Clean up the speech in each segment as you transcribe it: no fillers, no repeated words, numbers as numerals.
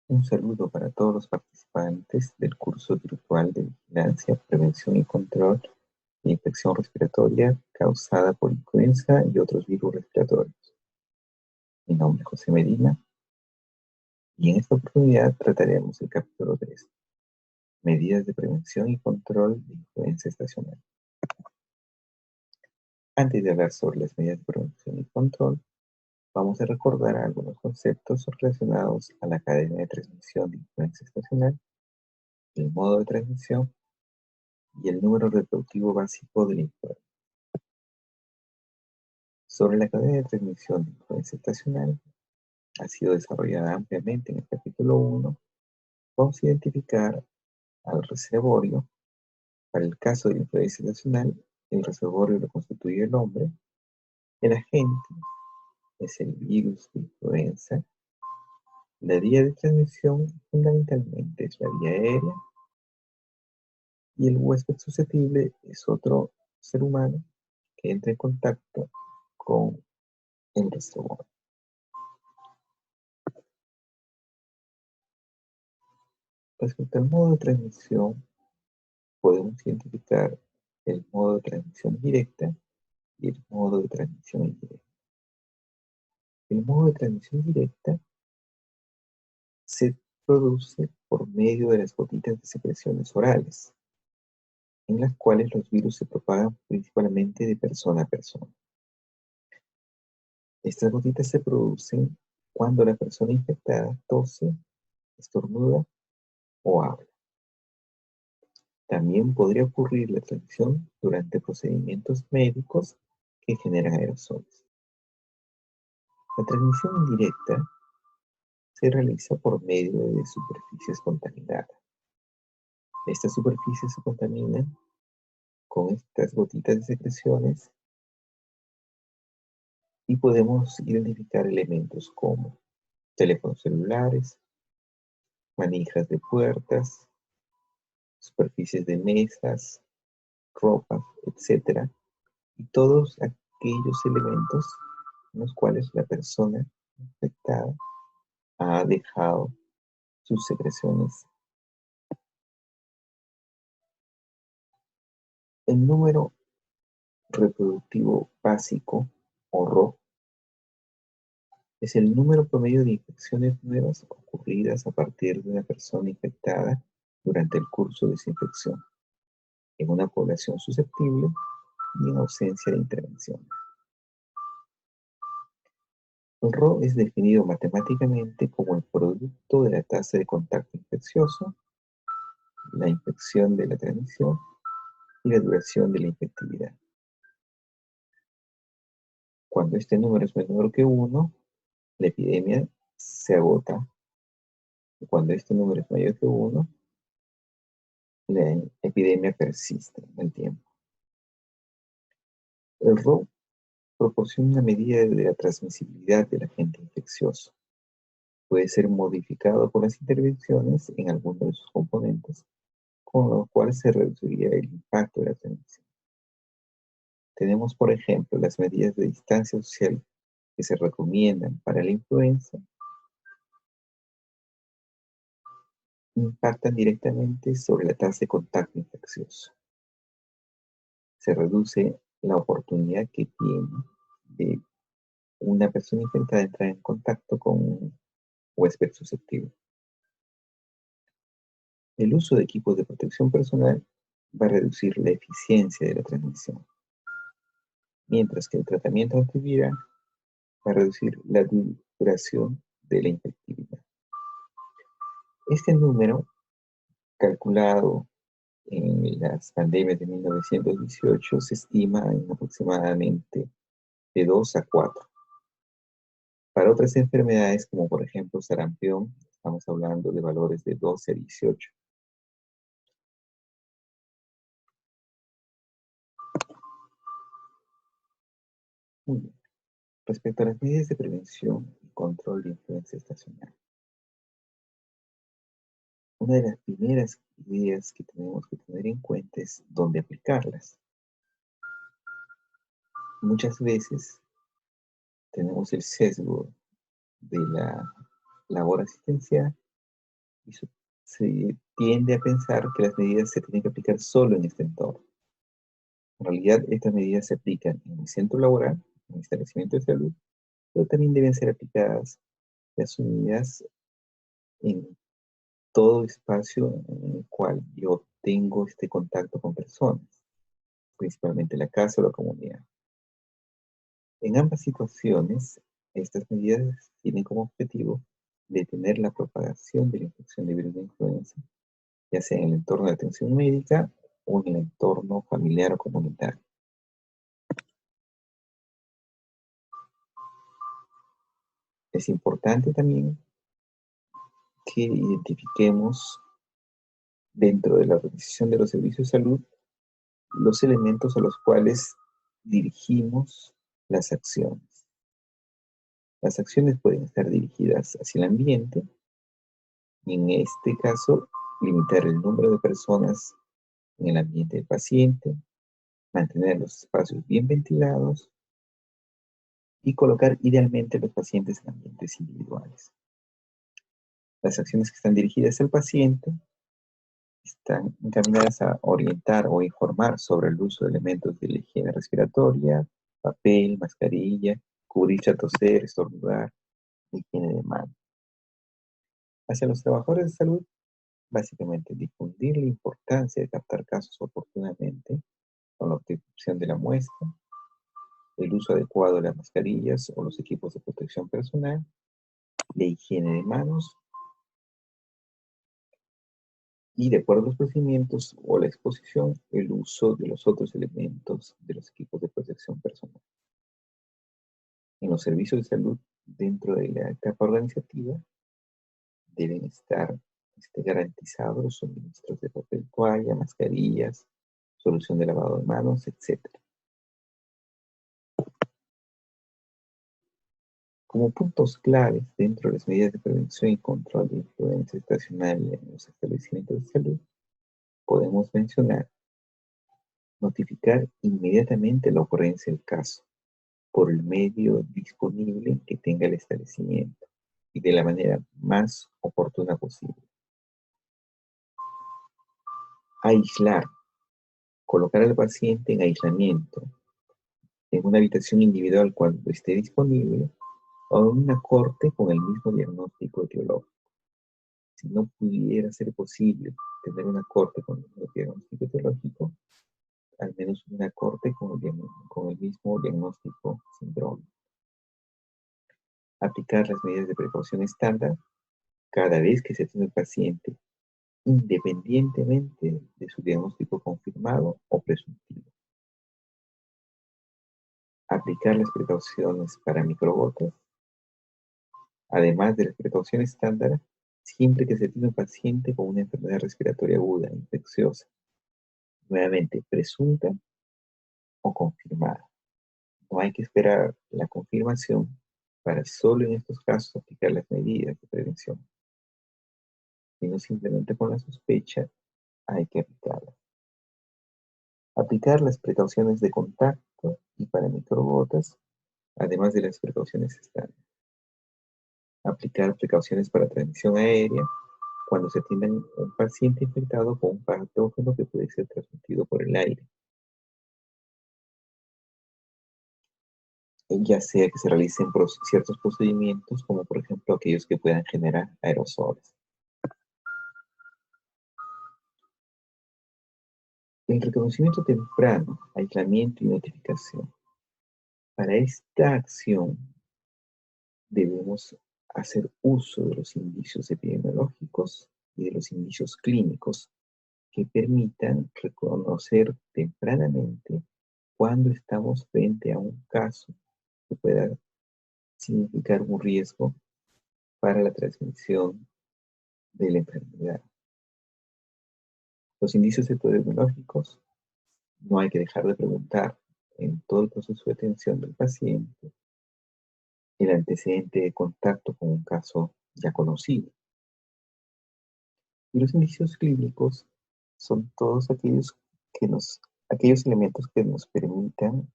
Un saludo para todos los participantes del curso virtual de Vigilancia, Prevención y Control de Infección Respiratoria causada por influenza y otros virus respiratorios. Mi nombre es José Medina y en esta oportunidad trataremos el capítulo 3, Medidas de Prevención y Control de Influenza Estacional. Antes de hablar sobre las medidas de prevención y control, vamos a recordar algunos conceptos relacionados a la cadena de transmisión de influenza estacional, el modo de transmisión y el número reproductivo básico de la influenza. Sobre la cadena de transmisión de influenza estacional, ha sido desarrollada ampliamente en el capítulo 1. Vamos a identificar al reservorio. Para el caso de la influenza estacional, el reservorio lo constituye el hombre. El agente es el virus de influenza. La vía de transmisión fundamentalmente es la vía aérea. Y el huésped susceptible es otro ser humano que entra en contacto con el reservorio. Respecto al modo de transmisión, podemos identificar el modo de transmisión directa y el modo de transmisión indirecta. El modo de transmisión directa se produce por medio de las gotitas de secreciones orales, en las cuales los virus se propagan principalmente de persona a persona. Estas gotitas se producen cuando la persona infectada tose, estornuda o habla. También podría ocurrir la transmisión durante procedimientos médicos que generan aerosoles. La transmisión indirecta se realiza por medio de superficies contaminadas. Estas superficies se contaminan con estas gotitas de secreciones y podemos identificar elementos como teléfonos celulares, manijas de puertas, superficies de mesas, ropa, etc. Y todos aquellos elementos en los cuales la persona infectada ha dejado sus secreciones. El número reproductivo básico, o RO, es el número promedio de infecciones nuevas ocurridas a partir de una persona infectada durante el curso de su infección, en una población susceptible y en ausencia de intervención. El RO es definido matemáticamente como el producto de la tasa de contacto infeccioso, la infección de la transmisión y la duración de la infectividad. Cuando este número es menor que 1, la epidemia se agota. Cuando este número es mayor que 1, la epidemia persiste en el tiempo. El RO proporciona una medida de la transmisibilidad del agente infeccioso. Puede ser modificado por las intervenciones en alguno de sus componentes, con lo cual se reduciría el impacto de la transmisión. Tenemos, por ejemplo, las medidas de distancia social que se recomiendan para la influenza. Impactan directamente sobre la tasa de contacto infeccioso. Se reduce la oportunidad que tiene de una persona infectada de entrar en contacto con un huésped susceptible. El uso de equipos de protección personal va a reducir la eficiencia de la transmisión, mientras que el tratamiento antiviral va a reducir la duración de la infectividad. Este número, calculado en las pandemias de 1918, se estima en aproximadamente de 2 a 4. Para otras enfermedades, como por ejemplo sarampión, estamos hablando de valores de 12 a 18. Muy bien. Respecto a las medidas de prevención y control de influenza estacional, una de las primeras ideas que tenemos que tener en cuenta es dónde aplicarlas. Muchas veces tenemos el sesgo de la labor asistencial y se tiende a pensar que las medidas se tienen que aplicar solo en este entorno. En realidad, estas medidas se aplican en el centro laboral, en el establecimiento de salud, pero también deben ser aplicadas y asumidas en todo espacio en el cual yo tengo este contacto con personas, principalmente la casa o la comunidad. En ambas situaciones, estas medidas tienen como objetivo detener la propagación de la infección de virus de influenza, ya sea en el entorno de atención médica o en el entorno familiar o comunitario. Es importante también que identifiquemos dentro de la organización de los servicios de salud los elementos a los cuales dirigimos las acciones. Las acciones pueden estar dirigidas hacia el ambiente, y en este caso, limitar el número de personas en el ambiente del paciente, mantener los espacios bien ventilados y colocar idealmente a los pacientes en ambientes individuales. Las acciones que están dirigidas al paciente están encaminadas a orientar o informar sobre el uso de elementos de la higiene respiratoria, papel, mascarilla, cubrirse al toser, estornudar, higiene de mano. Hacia los trabajadores de salud, básicamente difundir la importancia de captar casos oportunamente con la obtención de la muestra, el uso adecuado de las mascarillas o los equipos de protección personal, la higiene de manos y, de acuerdo a los procedimientos o la exposición, el uso de los otros elementos de los equipos de protección personal. En los servicios de salud, dentro de la etapa organizativa, deben estar garantizados los suministros de papel toalla, mascarillas, solución de lavado de manos, etc. Como puntos claves dentro de las medidas de prevención y control de influenza estacional en los establecimientos de salud, podemos mencionar notificar inmediatamente la ocurrencia del caso por el medio disponible que tenga el establecimiento y de la manera más oportuna posible. Aislar, colocar al paciente en aislamiento, en una habitación individual cuando esté disponible, o en una corte con el mismo diagnóstico etiológico. Si no pudiera ser posible tener una corte con el mismo diagnóstico etiológico, al menos una corte con el mismo diagnóstico sindrómico. Aplicar las medidas de precaución estándar cada vez que se tiene un paciente, independientemente de su diagnóstico confirmado o presuntivo. Aplicar las precauciones para microgotas, además de las precauciones estándar, siempre que se tiene un paciente con una enfermedad respiratoria aguda, infecciosa, nuevamente presunta o confirmada. No hay que esperar la confirmación para solo en estos casos aplicar las medidas de prevención, sino simplemente con la sospecha hay que aplicarlas. Aplicar las precauciones de contacto y para microgotas, además de las precauciones estándar. Aplicar precauciones para transmisión aérea cuando se tiene un paciente infectado con un patógeno que puede ser transmitido por el aire, ya sea que se realicen ciertos procedimientos, como por ejemplo aquellos que puedan generar aerosoles. El reconocimiento temprano, aislamiento y notificación. Para esta acción debemos hacer uso de los indicios epidemiológicos y de los indicios clínicos que permitan reconocer tempranamente cuando estamos frente a un caso que pueda significar un riesgo para la transmisión de la enfermedad. Los indicios epidemiológicos no hay que dejar de preguntar en todo el proceso de atención del paciente el antecedente de contacto con un caso ya conocido. Y los indicios clínicos son todos aquellos elementos que nos permitan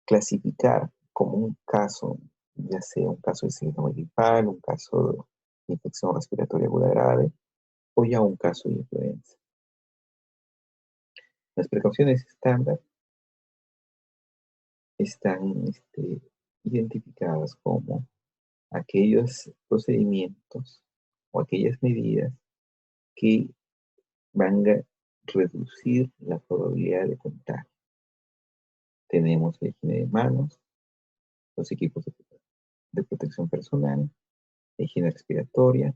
clasificar como un caso, ya sea un caso de síndrome gripal, un caso de infección respiratoria aguda grave, o ya un caso de influenza. Las precauciones estándar están identificadas como aquellos procedimientos o aquellas medidas que van a reducir la probabilidad de contagio. Tenemos la higiene de manos, los equipos de protección personal, la higiene respiratoria,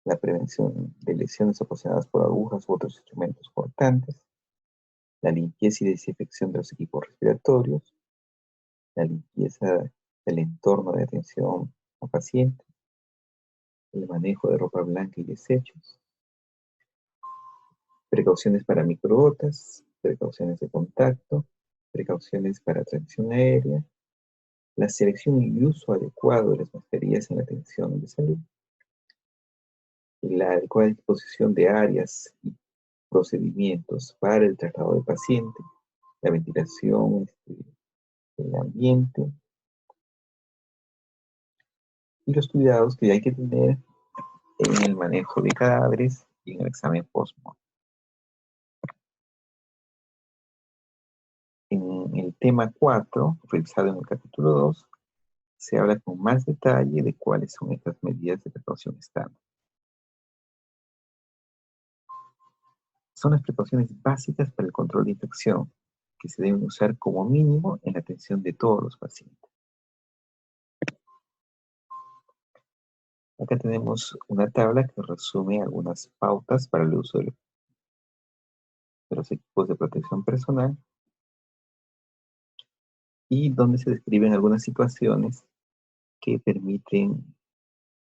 la prevención de lesiones ocasionadas por agujas u otros instrumentos cortantes, la limpieza y desinfección de los equipos respiratorios, la limpieza del entorno de atención a pacientes, el manejo de ropa blanca y desechos, precauciones para microgotas, precauciones de contacto, precauciones para transmisión aérea, la selección y uso adecuado de las mascarillas en la atención de salud, la adecuada disposición de áreas y procedimientos para el traslado del paciente, la ventilación del ambiente y los cuidados que hay que tener en el manejo de cadáveres y en el examen post-mortem. En el tema 4, revisado en el capítulo 2, se habla con más detalle de cuáles son estas medidas de precaución estándar. Son las precauciones básicas para el control de infección, que se deben usar como mínimo en la atención de todos los pacientes. Acá tenemos una tabla que resume algunas pautas para el uso de los equipos de protección personal y donde se describen algunas situaciones que permiten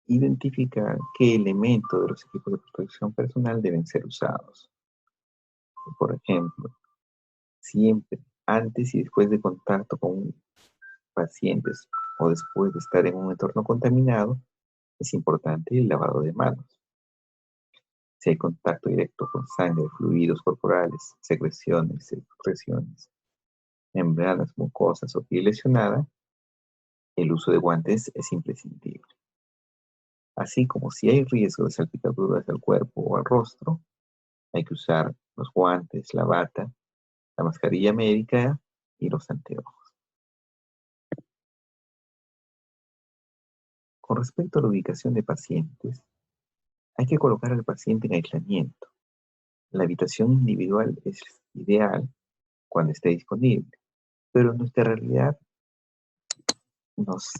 identificar qué elementos de los equipos de protección personal deben ser usados. Por ejemplo, siempre antes y después de contacto con pacientes o después de estar en un entorno contaminado, es importante el lavado de manos. Si hay contacto directo con sangre, fluidos corporales, secreciones, membranas mucosas o piel lesionada, el uso de guantes es imprescindible. Así como si hay riesgo de salpicaduras al cuerpo o al rostro, hay que usar los guantes, la bata, la mascarilla médica y los anteojos. Con respecto a la ubicación de pacientes, hay que colocar al paciente en aislamiento. La habitación individual es ideal cuando esté disponible, pero nuestra realidad nos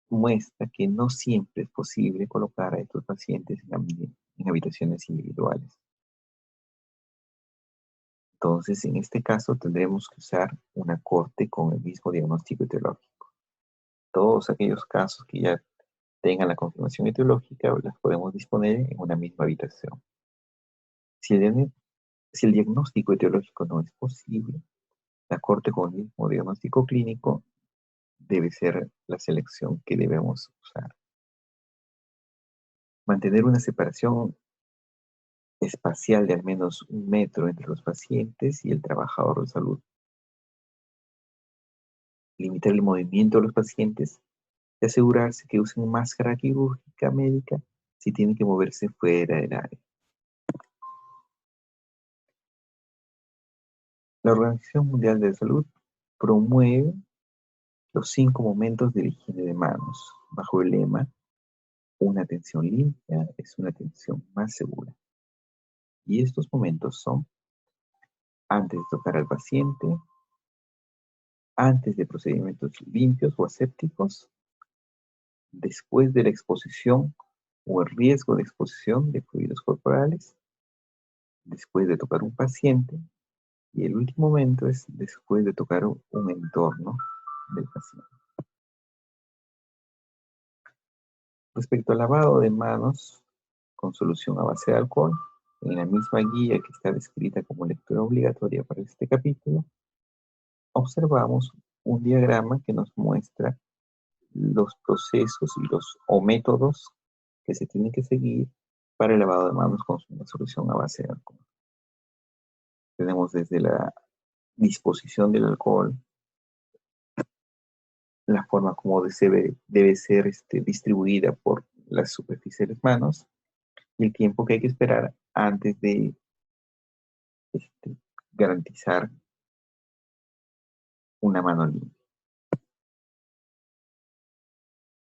muestra que no siempre es posible colocar a estos pacientes en habitaciones individuales. Entonces, en este caso, tendremos que usar una corte con el mismo diagnóstico etiológico. Todos aquellos casos que ya tengan la confirmación etiológica, las podemos disponer en una misma habitación. Si el diagnóstico etiológico no es posible, la corte con el mismo diagnóstico clínico debe ser la selección que debemos usar. Mantener una separación espacial de al menos 1 metro entre los pacientes y el trabajador de salud. Limitar el movimiento de los pacientes y asegurarse que usen máscara quirúrgica médica si tienen que moverse fuera del área. La Organización Mundial de la Salud promueve los 5 momentos de la higiene de manos, bajo el lema: una atención limpia es una atención más segura. Y estos momentos son: antes de tocar al paciente, antes de procedimientos limpios o asépticos, después de la exposición o el riesgo de exposición de fluidos corporales, después de tocar un paciente, y el último momento es después de tocar un entorno del paciente. Respecto al lavado de manos con solución a base de alcohol, en la misma guía que está descrita como lectura obligatoria para este capítulo, observamos un diagrama que nos muestra los procesos o métodos que se tienen que seguir para el lavado de manos con una solución a base de alcohol. Tenemos desde la disposición del alcohol, la forma como debe ser distribuida por las superficies de las manos y el tiempo que hay que esperar antes de garantizar una mano limpia.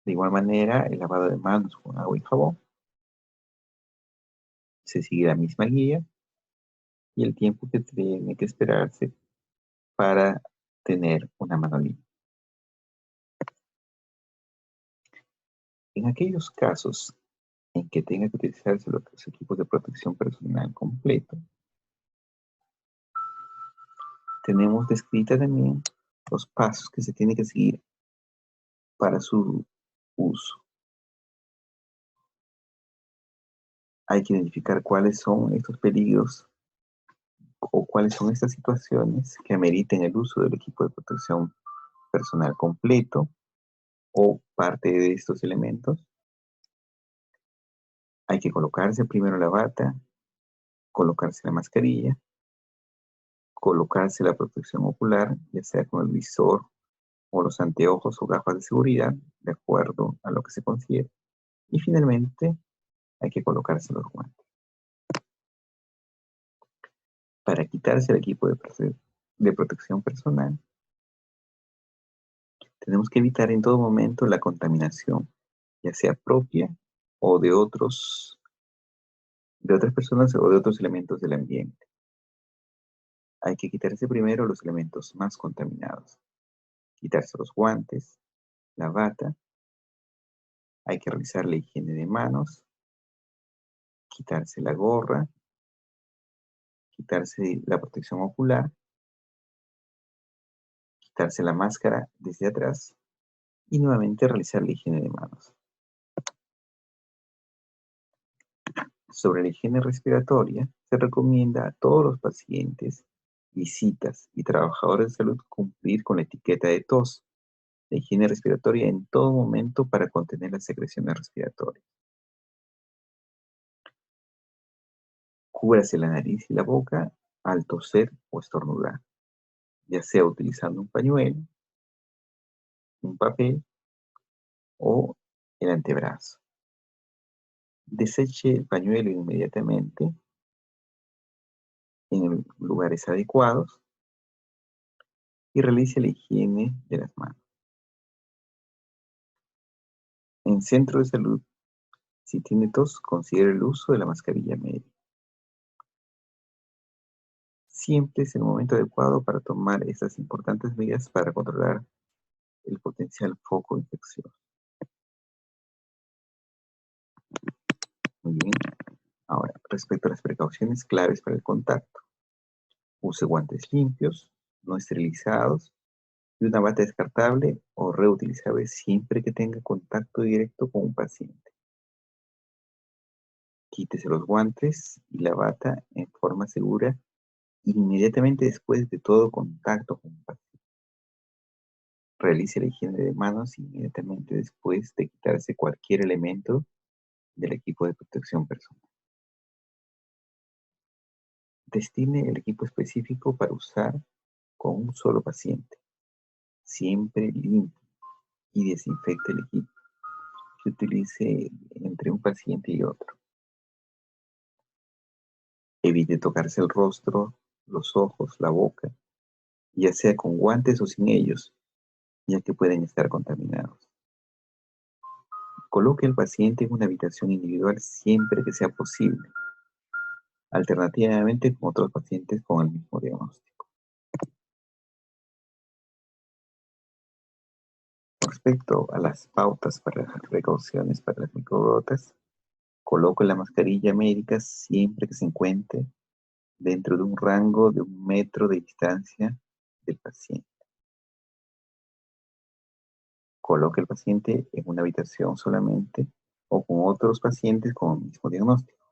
De igual manera, el lavado de manos con agua y jabón se sigue la misma guía y el tiempo que tiene que esperarse para tener una mano limpia. En aquellos casos en que tenga que utilizarse los equipos de protección personal completo, tenemos descrita también los pasos que se tienen que seguir para su uso. Hay que identificar cuáles son estos peligros o cuáles son estas situaciones que ameriten el uso del equipo de protección personal completo o parte de estos elementos. Hay que colocarse primero la bata, colocarse la mascarilla, colocarse la protección ocular, ya sea con el visor o los anteojos o gafas de seguridad, de acuerdo a lo que se considere. Y finalmente, hay que colocarse los guantes. Para quitarse el equipo de protección personal, tenemos que evitar en todo momento la contaminación, ya sea propia o de otras personas o de otros elementos del ambiente. Hay que quitarse primero los elementos más contaminados. Quitarse los guantes, la bata. Hay que realizar la higiene de manos. Quitarse la gorra. Quitarse la protección ocular. Quitarse la máscara desde atrás. Y nuevamente realizar la higiene de manos. Sobre la higiene respiratoria, se recomienda a todos los pacientes, visitas y trabajadores de salud cumplir con la etiqueta de tos, la higiene respiratoria en todo momento para contener las secreciones respiratorias. Cúbrase la nariz y la boca al toser o estornudar, ya sea utilizando un pañuelo, un papel o el antebrazo. Deseche el pañuelo inmediatamente en lugares adecuados y realice la higiene de las manos. En centro de salud, si tiene tos, considere el uso de la mascarilla médica. Siempre es el momento adecuado para tomar estas importantes medidas para controlar el potencial foco infeccioso. Muy bien. Ahora, respecto a las precauciones claves para el contacto. Use guantes limpios, no esterilizados y una bata descartable o reutilizable siempre que tenga contacto directo con un paciente. Quítese los guantes y la bata en forma segura inmediatamente después de todo contacto con un paciente. Realice la higiene de manos inmediatamente después de quitarse cualquier elemento del equipo de protección personal. Destine el equipo específico para usar con un solo paciente. Siempre limpie y desinfecte el equipo que utilice entre un paciente y otro. Evite tocarse el rostro, los ojos, la boca, ya sea con guantes o sin ellos, ya que pueden estar contaminados. Coloque al paciente en una habitación individual siempre que sea posible, alternativamente con otros pacientes con el mismo diagnóstico. Respecto a las pautas para las precauciones para las microgotas, coloque la mascarilla médica siempre que se encuentre dentro de un rango de 1 metro de distancia del paciente. Coloque al paciente en una habitación solamente o con otros pacientes con el mismo diagnóstico.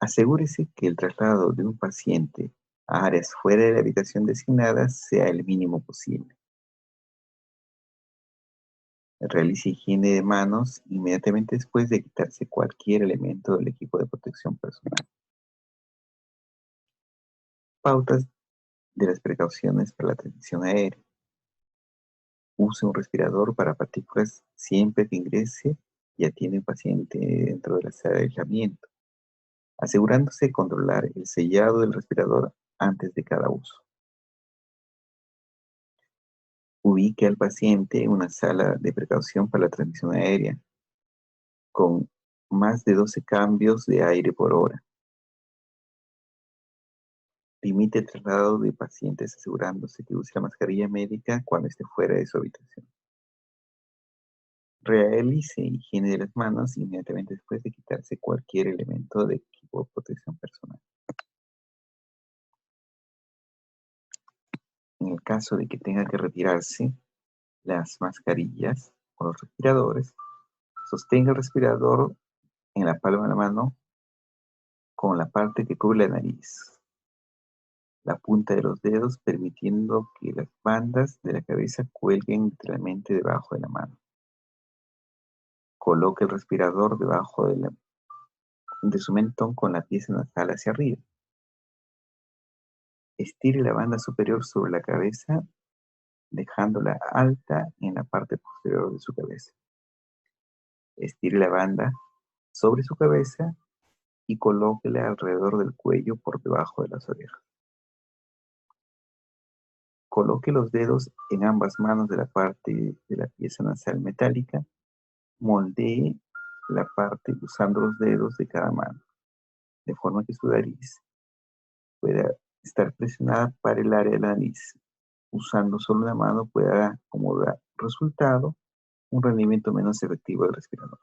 Asegúrese que el traslado de un paciente a áreas fuera de la habitación designada sea el mínimo posible. Realice higiene de manos inmediatamente después de quitarse cualquier elemento del equipo de protección personal. Pautas de las precauciones para la transmisión aérea. Use un respirador para partículas siempre que ingrese y atiende un paciente dentro de la sala de aislamiento. asegurándose de controlar el sellado del respirador antes de cada uso. Ubique al paciente en una sala de precaución para la transmisión aérea, con más de 12 cambios de aire por hora. Limite el traslado de pacientes asegurándose que use la mascarilla médica cuando esté fuera de su habitación. Realice higiene de las manos inmediatamente después de quitarse cualquier elemento de equipo de protección personal. En el caso de que tenga que retirarse las mascarillas o los respiradores, sostenga el respirador en la palma de la mano con la parte que cubre la nariz, la punta de los dedos, permitiendo que las bandas de la cabeza cuelguen literalmente debajo de la mano. Coloque el respirador debajo de su mentón con la pieza nasal hacia arriba. Estire la banda superior sobre la cabeza, dejándola alta en la parte posterior de su cabeza. Estire la banda sobre su cabeza y colóquela alrededor del cuello por debajo de las orejas. Coloque los dedos en ambas manos de la parte de la pieza nasal metálica. Moldee la parte usando los dedos de cada mano, de forma que su nariz pueda estar presionada para el área de la nariz. Usando solo una mano puede dar como resultado un rendimiento menos efectivo del respirador.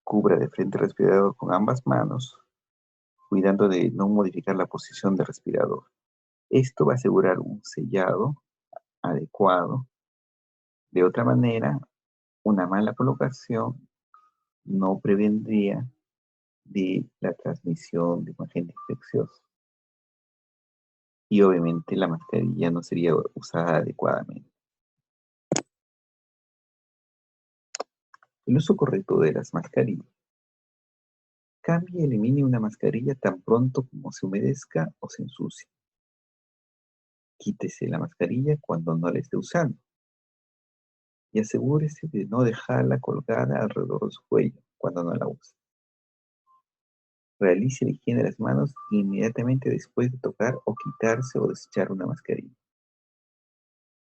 Cubra de frente el respirador con ambas manos, cuidando de no modificar la posición del respirador. Esto va a asegurar un sellado adecuado. De otra manera, una mala colocación no prevendría de la transmisión de un agente infeccioso. Y obviamente la mascarilla no sería usada adecuadamente. El uso correcto de las mascarillas. Cambie y elimine una mascarilla tan pronto como se humedezca o se ensucie. Quítese la mascarilla cuando no la esté usando. Y asegúrese de no dejarla colgada alrededor de su cuello cuando no la use. Realice la higiene de las manos inmediatamente después de tocar o quitarse o desechar una mascarilla.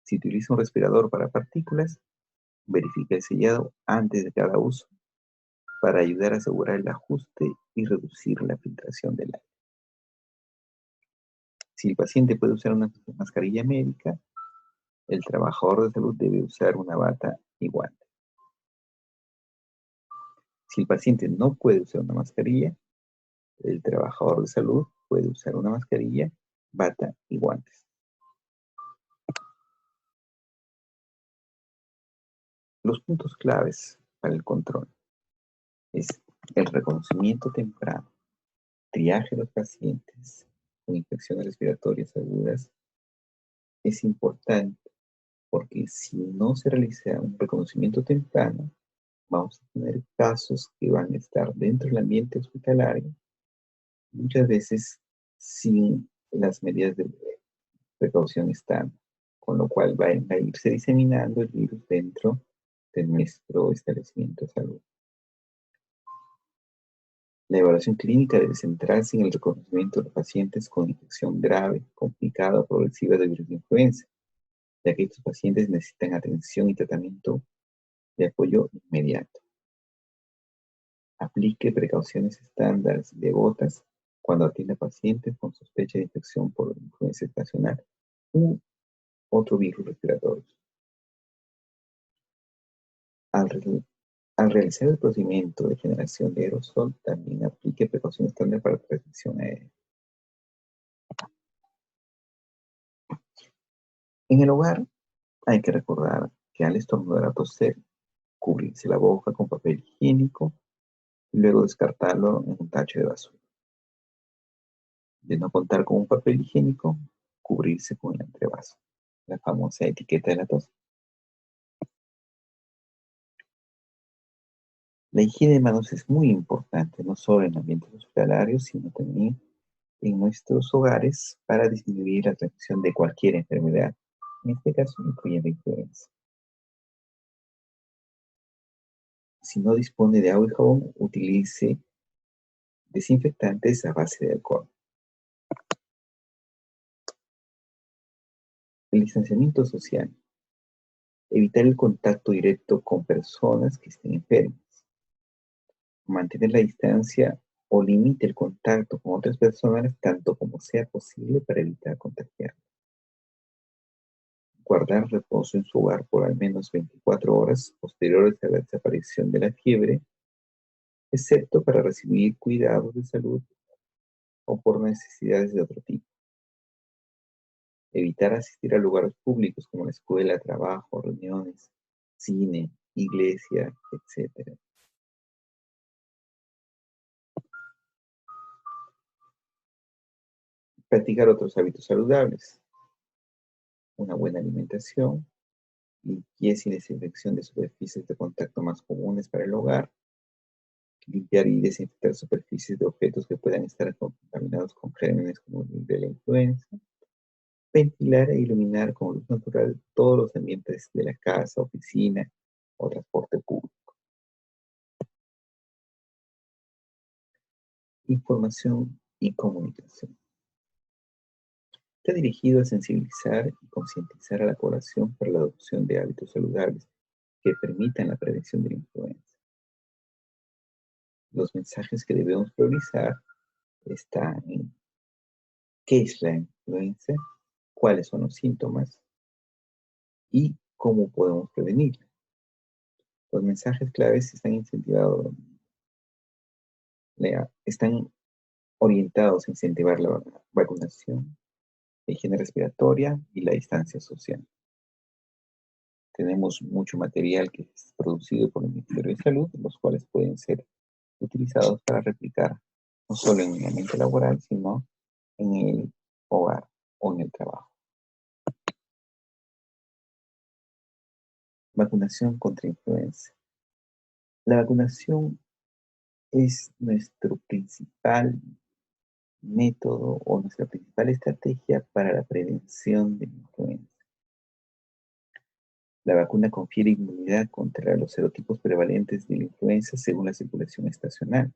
Si utiliza un respirador para partículas, verifique el sellado antes de cada uso para ayudar a asegurar el ajuste y reducir la filtración del aire. Si el paciente puede usar una mascarilla médica, el trabajador de salud debe usar una bata y guantes. Si el paciente no puede usar una mascarilla, el trabajador de salud puede usar una mascarilla, bata y guantes. Los puntos claves para el control es el reconocimiento temprano, triaje de los pacientes con infecciones respiratorias agudas. Es importante porque si no se realiza un reconocimiento temprano, vamos a tener casos que van a estar dentro del ambiente hospitalario, muchas veces sin las medidas de precaución estándar, con lo cual va a irse diseminando el virus dentro de nuestro establecimiento de salud. La evaluación clínica debe centrarse en el reconocimiento de los pacientes con infección grave, complicada o progresiva de virus de influenza, ya que estos pacientes necesitan atención y tratamiento de apoyo inmediato. Aplique precauciones estándares de gotas cuando atienda pacientes con sospecha de infección por influenza estacional u otro virus respiratorio. Al realizar el procedimiento de generación de aerosol, también aplique precauciones estándar para transmisión aérea. En el hogar, hay que recordar que al estornudar o toser, cubrirse la boca con papel higiénico y luego descartarlo en un tacho de basura. De no contar con un papel higiénico, cubrirse con el entrevaso, la famosa etiqueta de la tos. La higiene de manos es muy importante, no solo en ambientes hospitalarios, sino también en nuestros hogares para disminuir la transmisión de cualquier enfermedad, en este caso incluyendo influenza. Si no dispone de agua y jabón, utilice desinfectantes a base de alcohol. El distanciamiento social. Evitar el contacto directo con personas que estén enfermas. Mantener la distancia o limite el contacto con otras personas tanto como sea posible para evitar contagiar. Guardar reposo en su hogar por al menos 24 horas posteriores a la desaparición de la fiebre, excepto para recibir cuidados de salud o por necesidades de otro tipo. Evitar asistir a lugares públicos como la escuela, trabajo, reuniones, cine, iglesia, etc. Practicar otros hábitos saludables, una buena alimentación, limpieza y desinfección de superficies de contacto más comunes para el hogar, limpiar y desinfectar superficies de objetos que puedan estar contaminados con gérmenes como el de la influenza, ventilar e iluminar con luz natural todos los ambientes de la casa, oficina o transporte público. Información y comunicación. Está dirigido a sensibilizar y concientizar a la población para la adopción de hábitos saludables que permitan la prevención de la influenza. Los mensajes que debemos priorizar están en qué es la influenza, cuáles son los síntomas y cómo podemos prevenirla. Los mensajes claves están orientados a incentivar la vacunación, la higiene respiratoria y la distancia social. Tenemos mucho material que es producido por el Ministerio de Salud, los cuales pueden ser utilizados para replicar no solo en el ambiente laboral, sino en el hogar o en el trabajo. Vacunación contra influenza. La vacunación es nuestro principal método o nuestra principal estrategia para la prevención de la influenza. La vacuna confiere inmunidad contra los serotipos prevalentes de la influenza según la circulación estacional,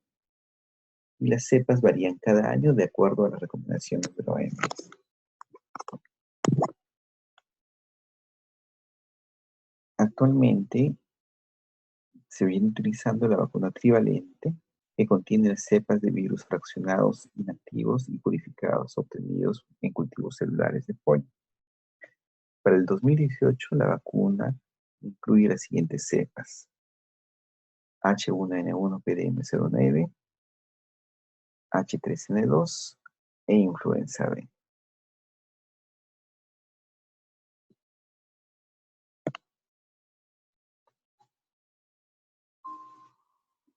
y las cepas varían cada año de acuerdo a las recomendaciones de la OMS. Actualmente se viene utilizando la vacuna trivalente, que contiene las cepas de virus fraccionados inactivos y purificados obtenidos en cultivos celulares de pollo. Para el 2018, la vacuna incluye las siguientes cepas: H1N1-PDM09, H3N2 e influenza B.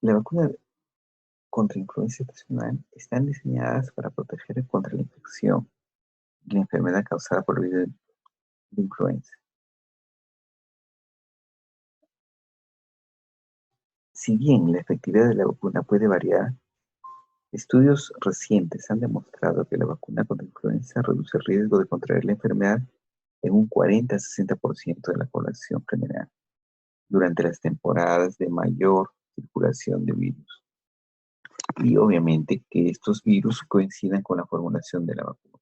La vacuna contra influenza estacional están diseñadas para proteger contra la infección y la enfermedad causada por el virus de influenza. Si bien la efectividad de la vacuna puede variar, estudios recientes han demostrado que la vacuna contra influenza reduce el riesgo de contraer la enfermedad en un 40 a 60% de la población general durante las temporadas de mayor circulación de virus. Y obviamente que estos virus coincidan con la formulación de la vacuna.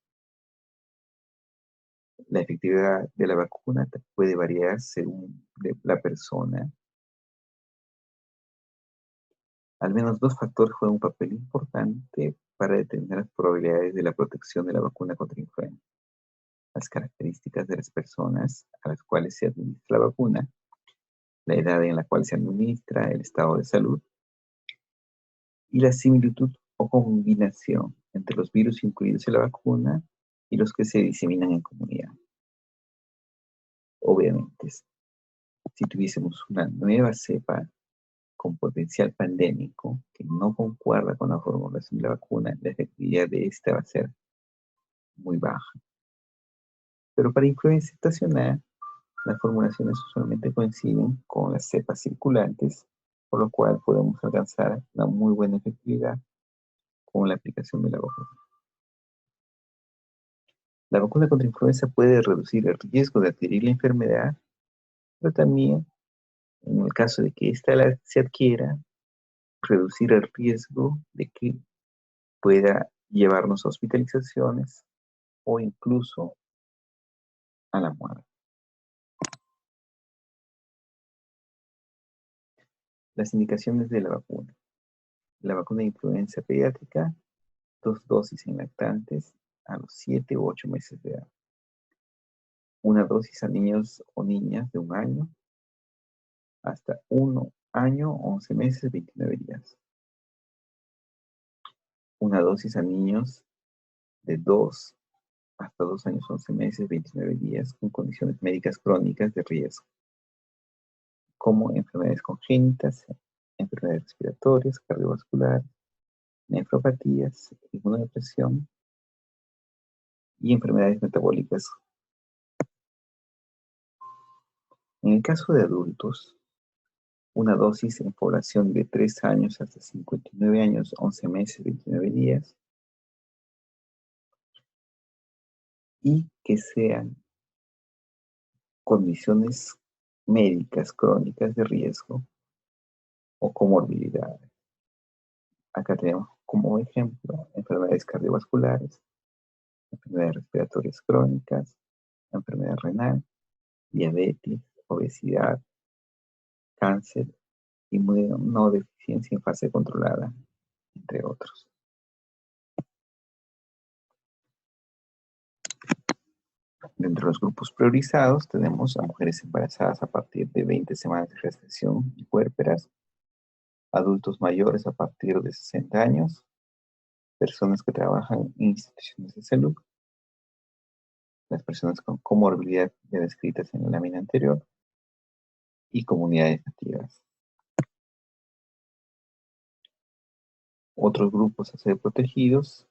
La efectividad de la vacuna puede variar según la persona. Al menos dos factores juegan un papel importante para determinar las probabilidades de la protección de la vacuna contra influenza: las características de las personas a las cuales se administra la vacuna, la edad en la cual se administra, el estado de salud y la similitud o combinación entre los virus incluidos en la vacuna y los que se diseminan en comunidad. Obviamente, si tuviésemos una nueva cepa con potencial pandémico que no concuerda con la formulación de la vacuna, la efectividad de esta va a ser muy baja. Pero para influenza estacional, las formulaciones usualmente coinciden con las cepas circulantes, por lo cual podemos alcanzar una muy buena efectividad con la aplicación de la vacuna. La vacuna contra influenza puede reducir el riesgo de adquirir la enfermedad, pero también En el caso de que ésta se adquiera, reducir el riesgo de que pueda llevarnos a hospitalizaciones o incluso a la muerte. Las indicaciones de la vacuna. La vacuna de influenza pediátrica, 2 dosis en lactantes a los 7 u 8 meses de edad. Una dosis a niños o niñas de 1 año hasta 1 año, 11 meses, 29 días. Una dosis a niños de 2 hasta 2 años, 11 meses, 29 días con condiciones médicas crónicas de riesgo, como enfermedades congénitas, enfermedades respiratorias, cardiovasculares, nefropatías, inmunodepresión y enfermedades metabólicas. En el caso de adultos, una dosis en población de 3 años hasta 59 años, 11 meses, 29 días, y que sean condiciones médicas crónicas de riesgo o comorbilidades. Acá tenemos como ejemplo enfermedades cardiovasculares, enfermedades respiratorias crónicas, enfermedad renal, diabetes, obesidad, cáncer, inmunodeficiencia en fase controlada, entre otros. Dentro de los grupos priorizados tenemos a mujeres embarazadas a partir de 20 semanas de gestación y puérperas, adultos mayores a partir de 60 años, personas que trabajan en instituciones de salud, las personas con comorbilidad ya descritas en la lámina anterior, y comunidades nativas. Otros grupos a ser protegidos: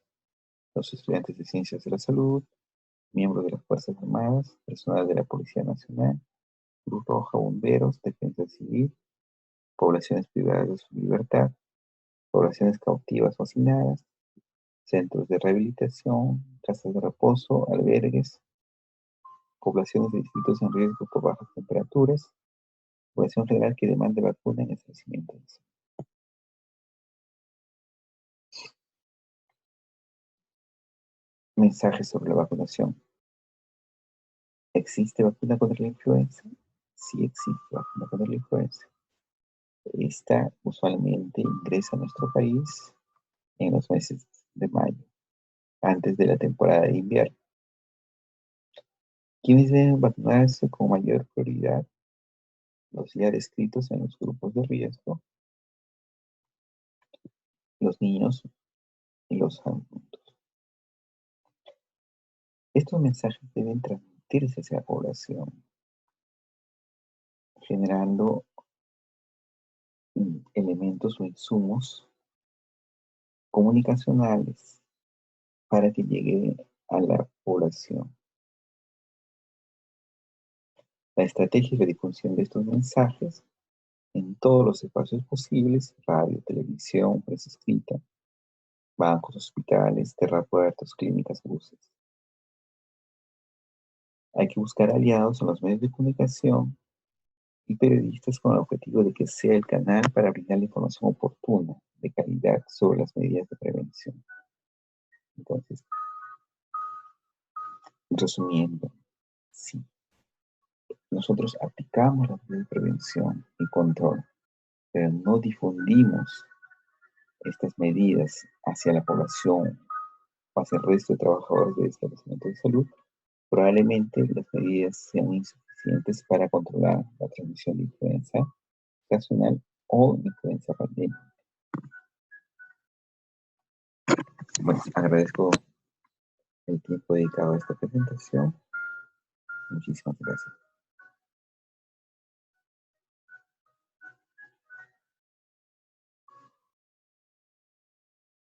los estudiantes de ciencias de la salud, miembros de las Fuerzas Armadas, personal de la Policía Nacional, Cruz Roja, bomberos, defensa civil, poblaciones privadas de su libertad, poblaciones cautivas o hacinadas, centros de rehabilitación, casas de reposo, albergues, poblaciones de distritos en riesgo por bajas temperaturas, población general que demande vacuna en establecimientos. Mensajes sobre la vacunación. ¿Existe vacuna contra la influenza? Sí existe vacuna contra la influenza. Esta usualmente ingresa a nuestro país en los meses de mayo, antes de la temporada de invierno. ¿Quiénes deben vacunarse con mayor prioridad? Los ya descritos en los grupos de riesgo, los niños y los adultos. Estos mensajes deben transmitirse hacia la población, generando elementos o insumos comunicacionales para que llegue a la población. La estrategia de difusión de estos mensajes en todos los espacios posibles: radio, televisión, prensa escrita, bancos, hospitales, terrapuertos, clínicas, buses. Hay que buscar aliados en los medios de comunicación y periodistas con el objetivo de que sea el canal para brindar la información oportuna, de calidad, sobre las medidas de prevención. Entonces, resumiendo, sí, nosotros aplicamos las medidas de prevención y control, pero no difundimos estas medidas hacia la población o hacia el resto de trabajadores de establecimientos de salud, probablemente las medidas sean insuficientes para controlar la transmisión de influenza estacional o influenza pandémica. Bueno, agradezco el tiempo dedicado a esta presentación. Muchísimas gracias.